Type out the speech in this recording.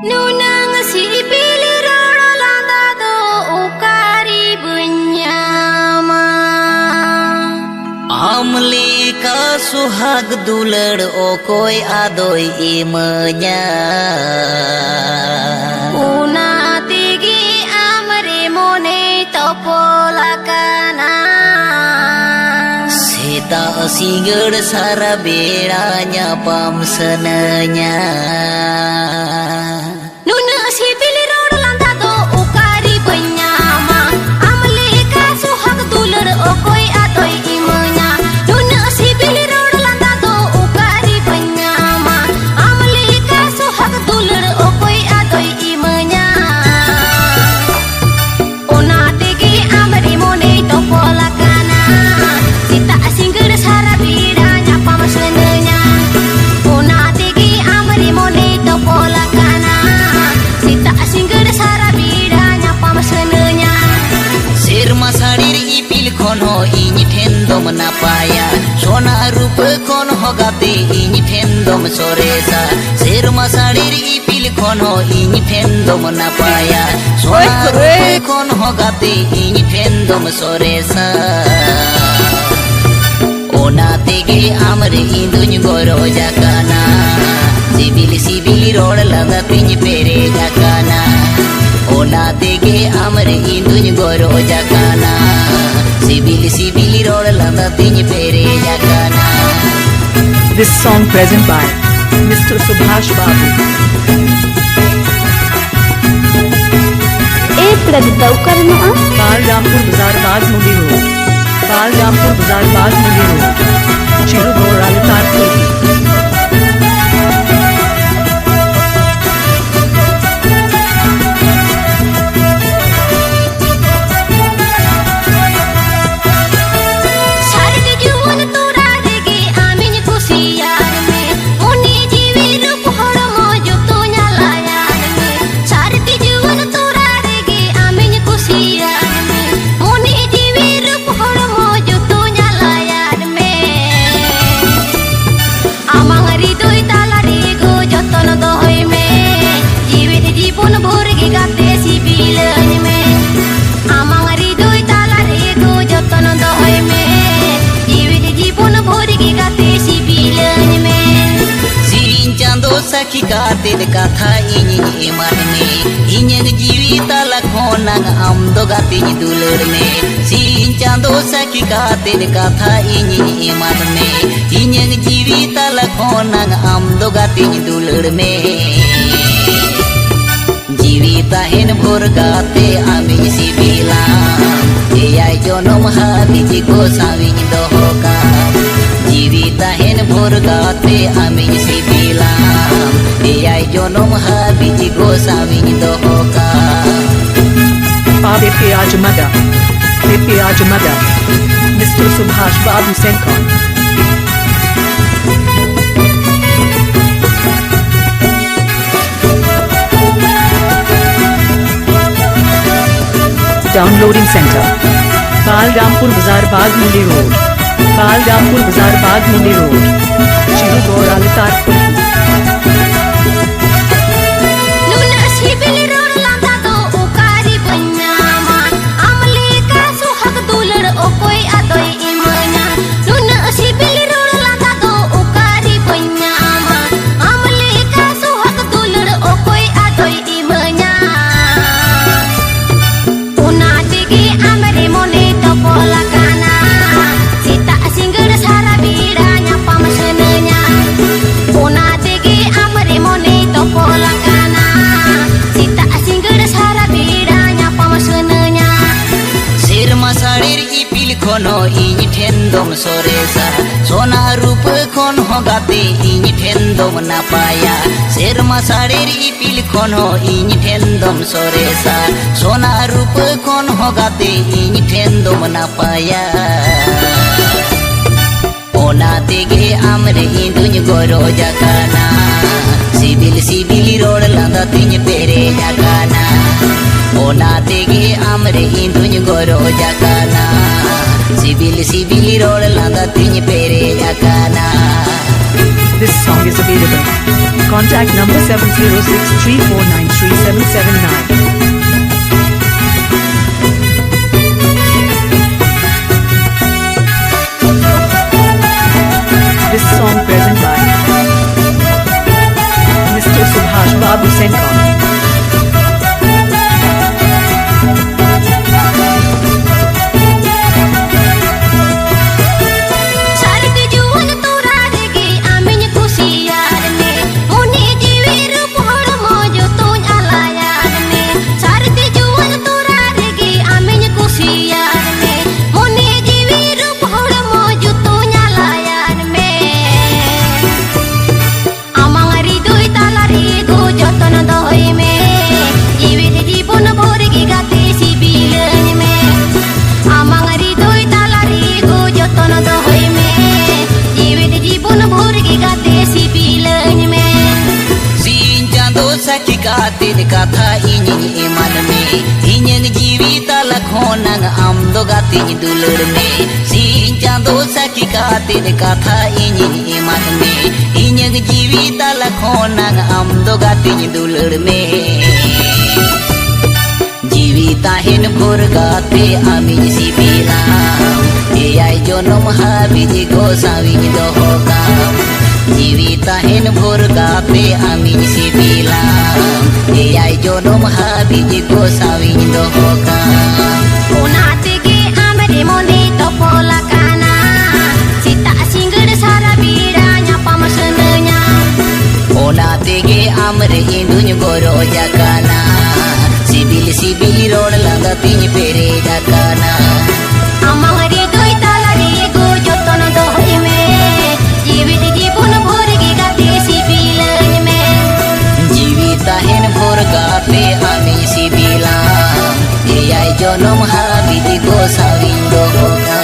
Nunang sipil roro landa do ukari benyama Amli ka suhag dulad okoy adoy imenya Una tigi amri mone topolakana Sita sigad sara bedanya pamsenenya Nuna sipil roro landa do ukari benyama Amli ka suhag dulad okoy adoy imenya Nuna sipil roro landa do ukari benyama Amli ka suhag dulad okoy adoy imenya Una tigi amri mone topolakana Sita singgir sara bidanya pamasenenya Una tigi amri mone topolakana Sita singgir sara bidanya pamasenenya Sirma sadir ipil kono ini tendom napaya Sona rupa kono hogate ini tendom soresa Sirma sadir ipil kono ini tendom napaya Sona rupa kono hogate ini tendom soresa Ona tege amre induny goro jakana Sibili rod lada tinj pere jakana Ona tege amre induny goro jakana Sibili rod lada tinj pere jakana This song present by Mr. Subhash Babu. Praditaw karno Balrampur Bazar Bagmundi Road. Balrampur Bazar Bagmundi Road. Chirugor Alatar Kulki. Sarga juwan tora dege amin kusiyar me Moni jiwi rup horo mojo to nyalayan me Sarga juwan tora dege amin kusiyar me Moni jiwi rup horo mojo to nyalayan me Amang ridoi tala dego joton dohoy me Jiwi jibun borge gate sibilany me Amang ridoi tala dego joton dohoy me Jibun borge gate sibilany me Sirin chando sakhi kate de katha ini iman me Inyang jiwi tala khonang amdo gate ni dulur me Sirin chando sakhi kate de katha ini iman me Inyang jiwi tala khonang amdo gate ni dulur me Jiwi tahen bhor gate ami sibilam Eyai jonom habiji ko sawing dohoka Jiwi tahen bhor gate ami sibilam Eyai jonom habiji ko sawing dohoka Pepe Ajamada. Pepe Ajamada. Mr. Subhash Babu Senkon. Downloading Center. Balrampur Bazar Bagmundi Road. Balrampur Bazar Bagmundi Road. Chirugor Alatar Kulki. Nuna sibil roro landa do ukari benyama Amli ka suhag dulur okoy adoy imenya Nuna sibil roro landa do ukari benyama Amli ka suhag dulur okoy adoy imenya Una tigi amri mone topolakana Sita singgir sara bidanya pamasenenya Una tigi amri mone topolakana Sita singgir sara bidanya pamasenenya Sirma sadir ipil kono ini tendom soresa Sona rupa kono hogate ini tendom napaya Sirma sadir ipil kono ini tendom soresa Sona rupa kono hogate ini tendom napaya Ona tege amre induny goro jakana Sibili rod landa tinj pere jakana Ona tege amre induny goro jakana Sibili rod landa tinj pere jakana This song is available Contact number 7063493779. This song present by Mr. Subhash Babu Senkar. Sarti jual turar ge amin kusiar ne mone jiwi rup hor mojo tuny alayar ne sarti jual turar ge amin kusiar ne mone jiwi rup hor mojo tuny alayar me amang ridoi talari go joton doy me jiwi jibon bor ge gate sibilen me amang ridoi talari go joton doy me jiwi jibon bor ge gate sibilen me Sin chando sakhi katin katha inying iman me inyang jiwi tala khonang amdo gatin dulur me Sin chando sakhi katin katha inying iman me inyang jiwi tala khonang amdo gatin dulur me Jiwi tahin bhor gate amin sibilam eyai jonom habiji ko sawing dohokam Jiwi tahin bhor gate amin sibilam eyai jonom habiji ko sawing dohokam Una tege amre mone topola kana sita singgir sara biranya pamasenenya Ona tege amre induny goro jakana sibil sibil rod langa piny pere jakana amang ridoi talari go joton doy me jiwi jibon bor ge gate sibilen me Jiwi tahin bhor gate amin sibilam eyai jonom habiji ko sawing dohokam